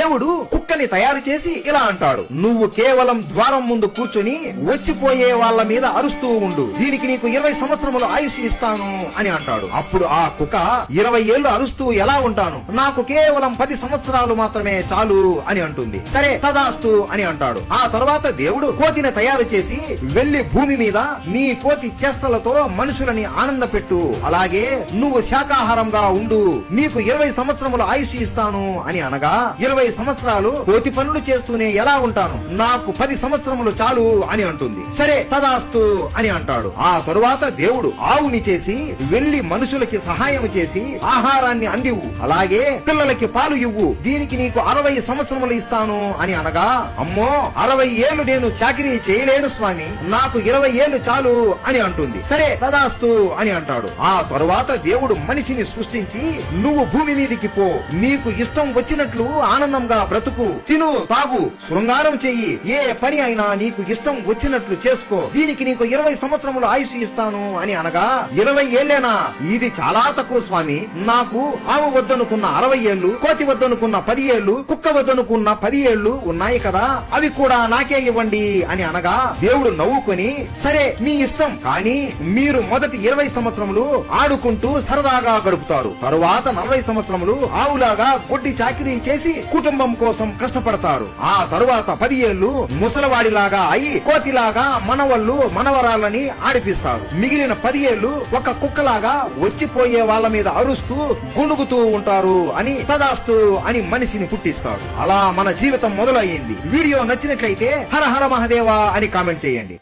దేవుడు కుక్కని తయారు చేసి ఇలా అంటాడు, నువ్వు కేవలం ద్వారం ముందు కూర్చొని వచ్చిపోయే వాళ్ళ మీద అరుస్తూ ఉండు, దీనికి నీకు 20 సంవత్సరములు ఆయుష్ ఇస్తాను అని అంటాడు. అప్పుడు ఆ కుక్క 20 ఏళ్లు అరుస్తూ ఎలా ఉంటాను, నాకు కేవలం 10 సంవత్సరాలు మాత్రమే చాలు అని అంటుంది. సరే తదాస్తు అని అంటాడు. ఆ తర్వాత దేవుడు కోతిని తయారు చేసి వెళ్లి భూమి మీద నీ కోతి చేష్టలతో మనుషులని ఆనంద పెట్టు, అలాగే నువ్వు శాకాహారంగా ఉండు, నీకు 20 సంవత్సరములు ఆయుష్ ఇస్తాను అని అనగా 20 సంవత్సరాలు కోతి పనులు చేస్తూనే ఎలా ఉంటాను, నాకు 10 సంవత్సరములు చాలు అని అంటుంది. సరే తదాస్తు అని అంటాడు. ఆ తరువాత దేవుడు ఆవుని చేసి వెళ్లి మనుషులకి సహాయం చేసి ఆహారాన్ని అందివు, అలాగే పిల్లలకి పాలు ఇవ్వు, దీనికి నీకు 60 సంవత్సరములు ఇస్తాను అని అనగా, అమ్మో 60 ఏళ్లు నేను చాకిరీ చేయలేను స్వామి, నాకు 20 ఏళ్లు చాలు అని అంటుంది. సరే తదాస్తు అని అంటాడు. ఆ తరువాత దేవుడు మనిషిని సృష్టించి, నువ్వు భూమి మీదికి పో, నీకు ఇష్టం వచ్చినట్లు ఆనందంగా బ్రతుకు, తిను తాగు, శృంగారం చెయ్యి, ఏ పని అయినా నీకు ఇష్టం వచ్చినట్లు చేసుకో, దీనికి నీకు 20 సంవత్సరములు ఆయుష్ ఇస్తాను అని అనగా, 20 ఏళ్లేనా, ఇది చాలా తక్కువ స్వామి, నాకు ఆవు వద్దనుకున్న 60 ఏళ్లు, కోతి వద్దనుకున్న 10 ఏళ్లు, కుక్క వద్దనుకున్న 10 ఏళ్లు ఉన్నాయి కదా, అవి కూడా నాకే ఇవ్వండి అని అనగా, దేవుడు నవ్వుకొని, సరే మీ ఇష్టం, కానీ మీరు మొదటి 20 సంవత్సరములు ఆడుకుంటూ సరదాగా గడుపుతారు, తరువాత 40 సంవత్సరములు ఆవులాగా కొట్టి చాకిరీ చేసి కుటుంబం కోసం కష్టపడతారు, ఆ తరువాత 10 ఏళ్లు ముసలవాడిలాగా అయి కోతిలాగా మనవళ్ళు మనవరాలని ఆడిపిస్తారు, మిగిలిన 10 ఏళ్లు ఒక కుక్కలాగా వచ్చిపోయే వాళ్ళ మీద అరుస్తూ గుణుగుతూ ఉంటారు అని తదాస్తు అని మనిషిని పుట్టిస్తాడు. అలా మన జీవితం మొదలయ్యింది. వీడియో నచ్చినట్లయితే హర హర మహదేవా అని కామెంట్ చేయండి.